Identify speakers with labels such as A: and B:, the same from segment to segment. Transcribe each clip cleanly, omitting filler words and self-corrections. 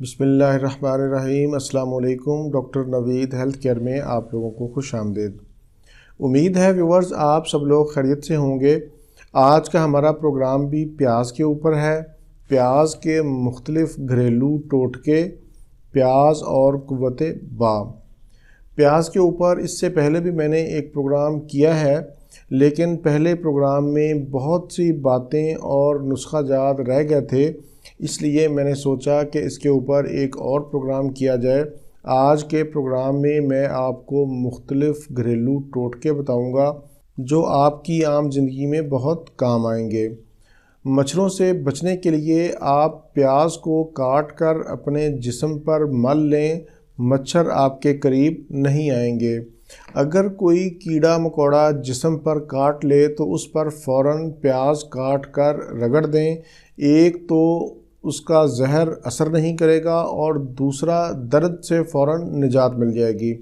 A: بسم اللہ الرحمن الرحیم۔ السلام علیکم۔ ڈاکٹر نوید ہیلتھ کیئر میں آپ لوگوں کو خوش آمدید۔ امید ہے ویورز آپ سب لوگ خیریت سے ہوں گے۔ آج کا ہمارا پروگرام بھی پیاز کے اوپر ہے۔ پیاز کے مختلف گھریلو ٹوٹکے، پیاز اور قوت با۔ پیاز کے اوپر اس سے پہلے بھی میں نے ایک پروگرام کیا ہے، لیکن پہلے پروگرام میں بہت سی باتیں اور نسخہ جات رہ گئے تھے، اس لیے میں نے سوچا کہ اس کے اوپر ایک اور پروگرام کیا جائے۔ آج کے پروگرام میں میں آپ کو مختلف گھریلو ٹوٹکے بتاؤں گا جو آپ کی عام زندگی میں بہت کام آئیں گے۔ مچھروں سے بچنے کے لیے آپ پیاز کو کاٹ کر اپنے جسم پر مل لیں، مچھر آپ کے قریب نہیں آئیں گے۔ اگر کوئی کیڑا مکوڑا جسم پر کاٹ لے تو اس پر فوراً پیاز کاٹ کر رگڑ دیں۔ ایک تو اس کا زہر اثر نہیں کرے گا اور دوسرا درد سے فوراً نجات مل جائے گی۔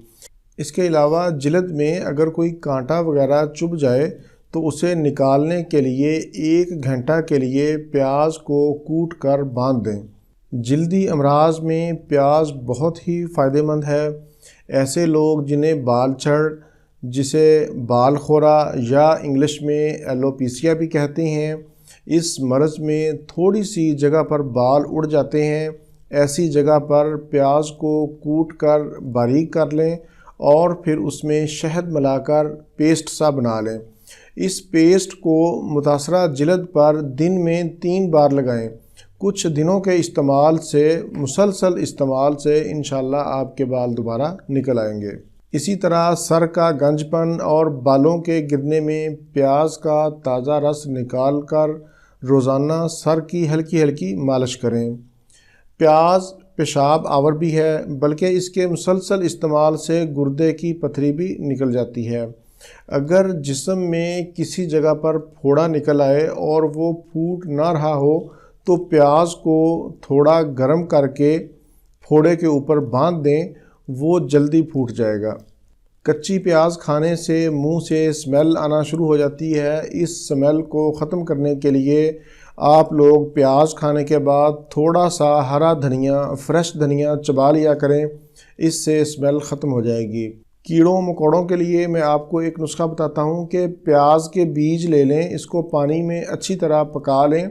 A: اس کے علاوہ جلد میں اگر کوئی کانٹا وغیرہ چبھ جائے تو اسے نکالنے کے لیے 1 گھنٹہ کے لیے پیاز کو کوٹ کر باندھ دیں۔ جلدی امراض میں پیاز بہت ہی فائدہ مند ہے۔ ایسے لوگ جنہیں بال جھڑ، جسے بال خورا یا انگلش میں ایلوپیسیا بھی کہتے ہیں، اس مرض میں تھوڑی سی جگہ پر بال اڑ جاتے ہیں، ایسی جگہ پر پیاز کو کوٹ کر باریک کر لیں اور پھر اس میں شہد ملا کر پیسٹ سا بنا لیں۔ اس پیسٹ کو متاثرہ جلد پر دن میں 3 بار لگائیں۔ کچھ دنوں کے استعمال سے، مسلسل استعمال سے انشاءاللہ آپ کے بال دوبارہ نکل آئیں گے۔ اسی طرح سر کا گنج پن اور بالوں کے گرنے میں پیاز کا تازہ رس نکال کر روزانہ سر کی ہلکی ہلکی مالش کریں۔ پیاز پیشاب آور بھی ہے، بلکہ اس کے مسلسل استعمال سے گردے کی پتھری بھی نکل جاتی ہے۔ اگر جسم میں کسی جگہ پر پھوڑا نکل آئے اور وہ پھوٹ نہ رہا ہو تو پیاز کو تھوڑا گرم کر کے پھوڑے کے اوپر باندھ دیں، وہ جلدی پھوٹ جائے گا۔ کچی پیاز کھانے سے منہ سے اسمیل آنا شروع ہو جاتی ہے۔ اس اسمیل کو ختم کرنے کے لیے آپ لوگ پیاز کھانے کے بعد تھوڑا سا ہرا دھنیا، فریش دھنیا چبا لیا کریں، اس سے اسمیل ختم ہو جائے گی۔ کیڑوں مکوڑوں کے لیے میں آپ کو ایک نسخہ بتاتا ہوں کہ پیاز کے بیج لے لیں، اس کو پانی میں اچھی طرح پکا لیں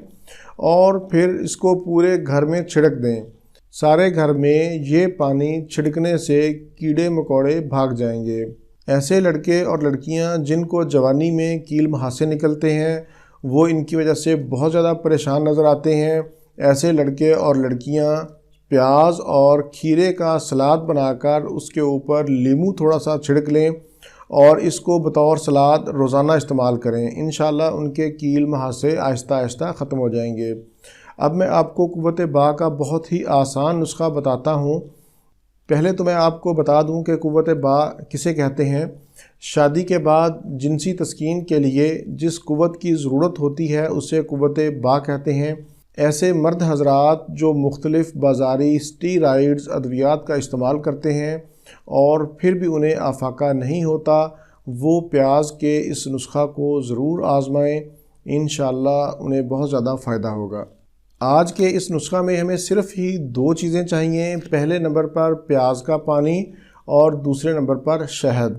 A: اور پھر اس کو پورے گھر میں چھڑک دیں۔ سارے گھر میں یہ پانی چھڑکنے سے کیڑے مکوڑے بھاگ جائیں گے۔ ایسے لڑکے اور لڑکیاں جن کو جوانی میں کیل مہاسے نکلتے ہیں، وہ ان کی وجہ سے بہت زیادہ پریشان نظر آتے ہیں۔ ایسے لڑکے اور لڑکیاں پیاز اور کھیرے کا سلاد بنا کر اس کے اوپر لیموں تھوڑا سا چھڑک لیں اور اس کو بطور سلاد روزانہ استعمال کریں۔ انشاءاللہ ان کے کیل مہاسے آہستہ آہستہ ختم ہو جائیں گے۔ اب میں آپ کو قوت با کا بہت ہی آسان نسخہ بتاتا ہوں۔ پہلے تو میں آپ کو بتا دوں کہ قوت با کسے کہتے ہیں۔ شادی کے بعد جنسی تسکین کے لیے جس قوت کی ضرورت ہوتی ہے اسے قوت با کہتے ہیں۔ ایسے مرد حضرات جو مختلف بازاری اسٹیرائڈز ادویات کا استعمال کرتے ہیں اور پھر بھی انہیں افاقہ نہیں ہوتا، وہ پیاز کے اس نسخہ کو ضرور آزمائیں، انشاءاللہ انہیں بہت زیادہ فائدہ ہوگا۔ آج کے اس نسخہ میں ہمیں صرف ہی 2 چیزیں چاہیے۔ پہلے نمبر پر پیاز کا پانی اور دوسرے نمبر پر شہد۔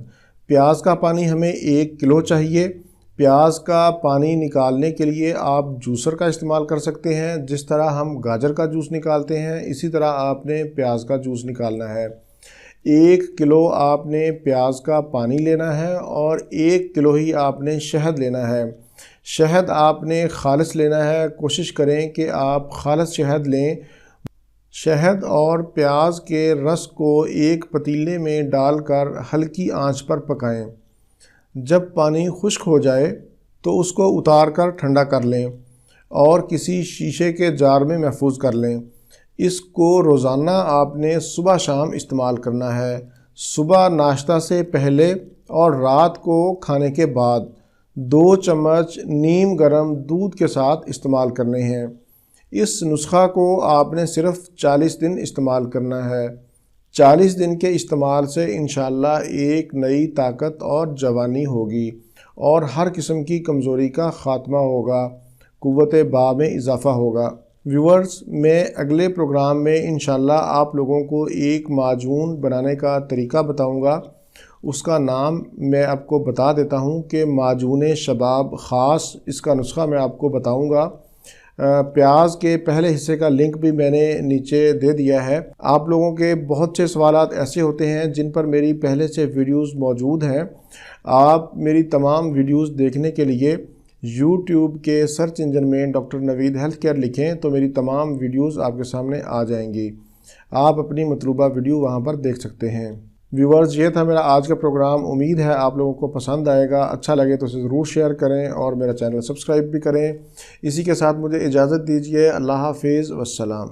A: پیاز کا پانی ہمیں 1 کلو چاہیے۔ پیاز کا پانی نکالنے کے لیے آپ جوسر کا استعمال کر سکتے ہیں، جس طرح ہم گاجر کا جوس نکالتے ہیں اسی طرح آپ نے پیاز کا جوس نکالنا ہے۔ 1 کلو آپ نے پیاز کا پانی لینا ہے اور 1 کلو ہی آپ نے شہد لینا ہے۔ شہد آپ نے خالص لینا ہے، کوشش کریں کہ آپ خالص شہد لیں۔ شہد اور پیاز کے رس کو ایک پتیلے میں ڈال کر ہلکی آنچ پر پکائیں۔ جب پانی خشک ہو جائے تو اس کو اتار کر ٹھنڈا کر لیں اور کسی شیشے کے جار میں محفوظ کر لیں۔ اس کو روزانہ آپ نے صبح شام استعمال کرنا ہے، صبح ناشتہ سے پہلے اور رات کو کھانے کے بعد۔ 2 چمچ نیم گرم دودھ کے ساتھ استعمال کرنے ہیں۔ اس نسخہ کو آپ نے صرف 40 دن استعمال کرنا ہے۔ 40 دن کے استعمال سے انشاءاللہ ایک نئی طاقت اور جوانی ہوگی اور ہر قسم کی کمزوری کا خاتمہ ہوگا، قوت با میں اضافہ ہوگا۔ ویورز میں اگلے پروگرام میں انشاءاللہ آپ لوگوں کو ایک معجون بنانے کا طریقہ بتاؤں گا. اس کا نام میں آپ کو بتا دیتا ہوں کہ معجون شباب خاص، اس کا نسخہ میں آپ کو بتاؤں گا. پیاز کے پہلے حصے کا لنک بھی میں نے نیچے دے دیا ہے. آپ لوگوں کے بہت سے سوالات ایسے ہوتے ہیں جن پر میری پہلے سے ویڈیوز موجود ہیں. آپ میری تمام ویڈیوز دیکھنے کے لیے یوٹیوب کے سرچ انجن میں ڈاکٹر نوید ہیلتھ کیئر لکھیں تو میری تمام ویڈیوز آپ کے سامنے آ جائیں گی. آپ اپنی مطلوبہ ویڈیو وہاں پر دیکھ سکتے ہیں. ویورز، یہ تھا میرا آج کا پروگرام. امید ہے آپ لوگوں کو پسند آئے گا. اچھا لگے تو اسے ضرور شیئر کریں اور میرا چینل سبسکرائب بھی کریں. اسی کے ساتھ مجھے اجازت دیجیے. اللہ حافظ والسلام.